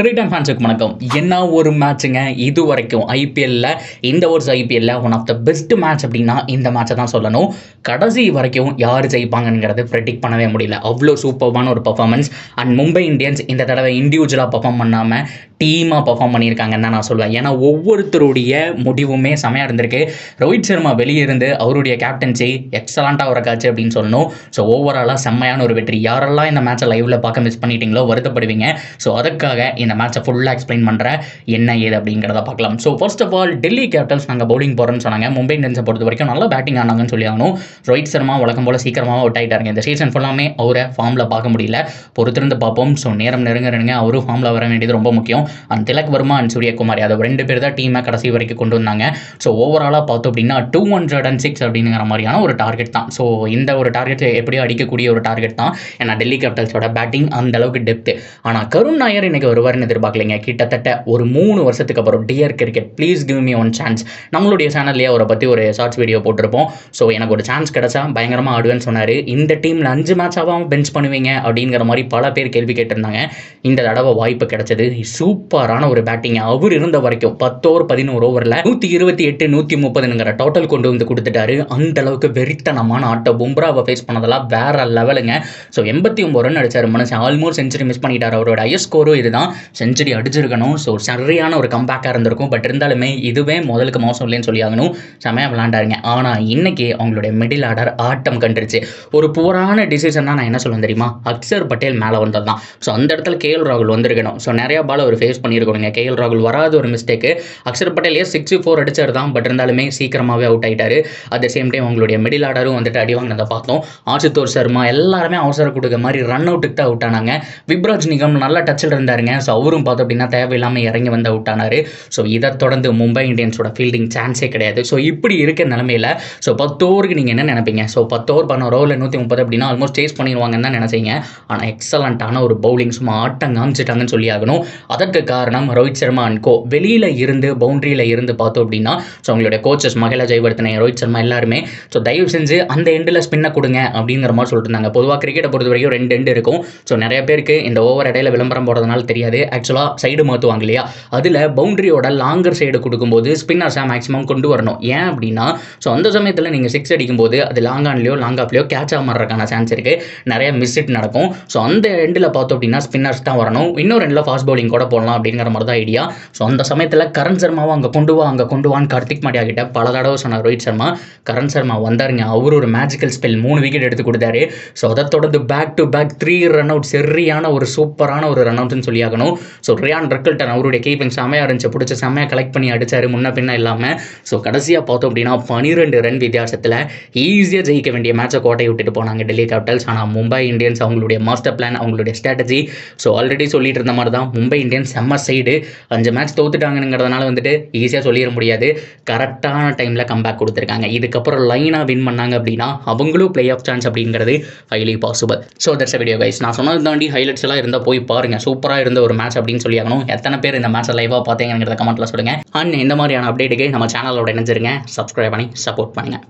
Cricket ஃபேன்ஸுக்கு வணக்கம். என்ன ஒரு மேட்சுங்க இது வரைக்கும் ஐபிஎல்ல. இந்த ஒரு ஐபிஎல்ல one of the best match அப்படின்னா இந்த மேட்சை தான் சொல்லணும். கடைசி வரைக்கும் யார் ஜெயிப்பாங்கங்கிறது ப்ரெடிக்ட் பண்ணவே முடியல. அவ்வளோ சூப்பர்வான ஒரு பர்ஃபார்மன்ஸ். அண்ட் மும்பை இந்தியன்ஸ் இந்த தடவை இண்டிவிஜுவலாக பர்ஃபார்ம் பண்ணாமல் டீமாக பர்ஃபார்ம் பண்ணியிருக்காங்கன்னு தான் நான் சொல்லுவேன். ஏன்னா ஒவ்வொருத்தருடைய முடிவுமே செமையாக இருந்திருக்கு. ரோஹித் சர்மா வெளியே இருந்து அவருடைய கேப்டன்சி எக்ஸலண்ட்டாக ஒரு காட்சி அப்படின்னு சொல்லணும். ஸோ ஓவராலாக செம்மையான ஒரு வெற்றி. யாரெல்லாம் இந்த மேட்சை லைவ்ல பார்க்க மிஸ் பண்ணிட்டீங்களோ வருத்தப்படுவீங்க. ஸோ அதுக்காக இந்த மேட்சை ஃபுல்லாக எக்ஸ்பிளைன் பண்ணுறேன் என்ன ஏது அப்படிங்கிறத பார்க்கலாம். So first of all Delhi Capitals நாங்கள் பவுலிங் போகிறோன்னு சொன்னாங்க. மும்பை இந்தியன்ஸை பொறுத்த வரைக்கும் நல்லா பேட்டிங் ஆனாங்கன்னு சொல்லி ஆகணும். ரோஹித் சர்மா வழக்கம் போல் சீக்கிரமாக அவுட் ஆகிட்டாருங்க. இந்த சீசன் ஃபுல்லாமே அவரை ஃபார்மில் பார்க்க முடியல. பொறுத்திருந்து பார்ப்போம். ஸோ நேரம் நெருங்க அவரும் ஃபார்மில் வர வேண்டியது ரொம்ப முக்கியம். அண்ட் திலக் வர்மா அண்ட் சூரியகுமார் யாதவ் 2 பேர் தான் டீமை கடைசி வரைக்கும் கொண்டு வந்தாங்க. ஸோ ஓவராலாக பார்த்தோம் அப்படின்னா 206 அப்படிங்கிற மாதிரியான ஒரு டார்கெட் தான். ஸோ இந்த ஒரு டார்கெட் எப்படியோ அடிக்கக்கூடிய ஒரு டார்கெட் தான். ஏன்னா டெல்லி கேபிட்டல்ஸோட பேட்டிங் அந்த அளவுக்கு டெப்த்து. ஆனால் கருண் நாயர் இன்னைக்கு வருவார்னு எதிர்பார்க்கலைங்க. கிட்டத்தட்ட ஒரு 3 வருஷத்துக்கு அப்புறம் dear cricket please give me one chance. நம்மளுடைய சேனல்லேயே அவரை பற்றி ஒரு ஷார்ட்ஸ் வீடியோ போட்டிருப்போம். ஸோ எனக்கு ஒரு சான்ஸ் கிடச்சா பயங்கரமாக ஆடுவேன்னு சொன்னார். இந்த டீமில் 5 மேட்சாக பெஞ்ச் பண்ணுவீங்க அப்படிங்கிற மாதிரி பல பேர் கேள்வி கேட்டிருந்தாங்க. இந்த தடவை வாய்ப்பு கிடைச்சது. சூப்பரான ஒரு பேட்டிங். அவர் இருந்த வரைக்கும் 10 ஓவர் 11 ஓவரில் 128 130 டோட்டல் கொண்டு வந்து கொடுத்துட்டாரு. அந்த அளவுக்கு வெறித்தனமான ஆட்டம். பும்ராவை ஃபேஸ் பண்ணதெல்லாம் வேற லெவலுங்க. ஸோ 89 ரன் அடிச்சார் மனுஷன். ஆல்மோஸ்ட் செஞ்சுரி மிஸ் பண்ணிட்டார். அவரோட ஹையஸ்ட் ஸ்கோரும் இதுதான். செஞ்சுரி அடிச்சிருக்கணும். ஸோ சரியான ஒரு கம்பேக்காக இருந்திருக்கும். பட் இருந்தாலுமே இதுவே முதலுக்கு மோசம் இல்லைன்னு சொல்லி ஆகணும். செமையாக விளாண்டாருங்க. ஆனால் இன்னைக்கு அவங்களுடைய மிடில் ஆர்டர் ஆட்டம் கண்டுருச்சு. ஒரு புவரான டிசிஷன் தான் நான் என்ன சொல்லுவேன் தெரியுமா? அக்ஷர் பட்டேல் மேலே வந்தது தான். ஸோ அந்த இடத்துல கேஎல் ராகுல் வந்திருக்கணும். ஸோ நிறைய பால் அவர் ஃபேஸ் பண்ணியிருக்கணுங்க. கேஎல் ராகுல் வராத ஒரு மிஸ்டேக்கு. அக்ஷர் பட்டேல் 64 அடிச்சார் தான். பட் இருந்தாலுமே சீக்கிரமாகவே அவுட் ஆகிட்டாரு. அட் த சேம் டைம் அவங்களுடைய மிடில் ஆர்டரும் வந்துட்டு அடி வாங்கினதை பார்த்தோம். ஆசுதோஷ் சர்மா எல்லாருமே அவசரம் கொடுக்க மாதிரி ரன் அவுட்டுக்கு தான் அவுட் ஆனாங்க. விப்ராஜ் நிகம் நல்ல டச்சில் இருந்தாருங்க. ஸோ அவரும் பார்த்தோம் அப்படின்னா தேவையில்லாமல் இறங்கி வந்து அவுட் ஆனார். ஸோ இதை தொடர்ந்து மும்பை இந்தியன்ஸோட ஃபீல்டிங் சான்ஸே கிடையாது. ஸோ இப்படி இருக்கிற நிலமையில் ஸோ 10 ஓவருக்கு நீங்கள் என்ன நினைப்பீங்க? ஸோ 10 ஓவர் 11 ஓவரில் 130 அப்படின்னா ஆல்மோஸ்ட் சேஸ் பண்ணிடுவாங்கன்னு தான் நினைச்சீங்க. ஆனால் எக்ஸலண்ட்டான ஒரு பவுலிங் சும்மா ஆட்டம் காமிச்சிட்டாங்கன்னு சொல்லி ஆகணும். அதற்கு காரணம் ரோஹித் சர்மா அண்ட் கோ. வெளியில் இருந்து பவுண்டரியில் இருந்து பார்த்தோம் அப்படின்னா ஸோ அவங்களுடைய கோச்சஸ் மகிழா ஜெயவர்தனை, ரோஹித் சர்மா எல்லாருமே ஸோ தயவு செஞ்சு அந்த எண்டில் ஸ்பின்னை கொடுங்க அப்படிங்கிற மாதிரி சொல்லிட்டு இருந்தாங்க. பொதுவாக கிரிக்கெட்டை பொறுத்த வரைக்கும் 2 எண்டு இருக்கும். ஸோ நிறைய பேருக்கு இந்த ஓவர் இடையில விளம்பரம் போடுறதுனால தெரியாது. ஆக்சுவலாக சைடு மாற்றுவாங்க இல்லையா? அதில் பவுண்டரியோட லாங்கர் சைடு கொடுக்கும்போது ஸ்பின்னர்ஸாக மேக்ஸிமம் கொண்டு வரணும். ஏன் அப்படின்னா ஸோ அந்த சமயத்தில் நீங்கள் 6 அடிக்கும்போது அது லாங் ஆன்லையோ லாங் ஆஃப்லையோ கேட்ச் ஆக மாறதுக்கான சான்ஸ் இருக்குது. நிறைய மிஸ் இட் நடக்கும். ஸோ அந்த எண்டில் பார்த்தோம் அப்படின்னா ஸ்பின்னர்ஸ் தான் வரணும். இன்னொரு எண்டில் ஃபாஸ்ட் பவுலிங் கூட போடலாம் அப்படிங்கிற மாதிரி தான் ஐடியா. ஸோ அந்த சமயத்தில் கரண் சர்மாவை அங்கே கொண்டு வான்னு கார்த்திக் மாடியா கிட்ட பல தடவை சொன்னார் ரோஹித் சர்மா. கரண் சர்மா வந்தாருங்க. அவர் ஒரு மேஜிக்கல் ஸ்பெல் 3 விக்கெட் எடுத்து கொடுத்தாரு. ஸோ அதை தொடர்ந்து back to back 3 run out. சரியான ஒரு சூப்பரான ஒரு ரன் அவுட்னு சொல்லி ஆகணும். ஸோ ரியான் ரக்கில்டன் அவருடைய கீப்பிங் செமையாக இருந்துச்சு. பிடிச்ச செமையாக கலெக்ட் பண்ணி அடிச்சாரு முன்ன பின்ன இல்லாமல். ஸோ கடைசியாக பார்த்தோம் அப்படின்னா 12 ரன் வித்தியாசத்தில் ஈஸியாக ஜெயிக்க வேண்டிய மேட்சை கோட்டை விட்டுட்டு போனாங்க டெல்லி கேபிட்டல்ஸ். ஆனால் மும்பை இந்தியன்ஸ் அவங்களுடைய மாஸ்டர் பிளான், அவங்களுடைய ஸ்ட்ராட்டஜி ஸோ ஆல்ரெடி சொல்லிட்டு இருந்த மாதிரி தான். மும்பை இந்தியன்ஸ் செம்ம சைடு 5 மேட்ச் தோத்துட்டாங்கிறதுனால வந்துட்டு ஈஸியாக சொல்லிட முடியாது. கரெக்டான டைமில் கம்பேக் கொடுத்துருக்காங்க. இதுக்கப்புறம் லைனாக வின் பண்ணாங்க அப்படின்னா அவங்களும் பிளே ஆஃப் சான்ஸ் அப்படிங்கிறது highly possible. So that's video guys. நான் சொன்னது தாண்டி ஹைலைட்ஸ் எல்லாம் இருந்தால் போய் பாருங்க. சூப்பராக இருந்த ஒரு மேட்ச் அப்படின்னு சொல்லி ஆகணும். எத்தனை பேர் இந்த மேட்சை லைவாக பார்த்தீங்கிறத கமெண்ட்டில் சொல்லுங்கள். அண்ட் இந்த மாதிரியான அப்டேட்டுக்கு நம்ம சேனலோட இணைஞ்சிருங்க. சப்ஸ்கிரைப் பண்ணி சப்போர்ட் பண்ணுங்கள்.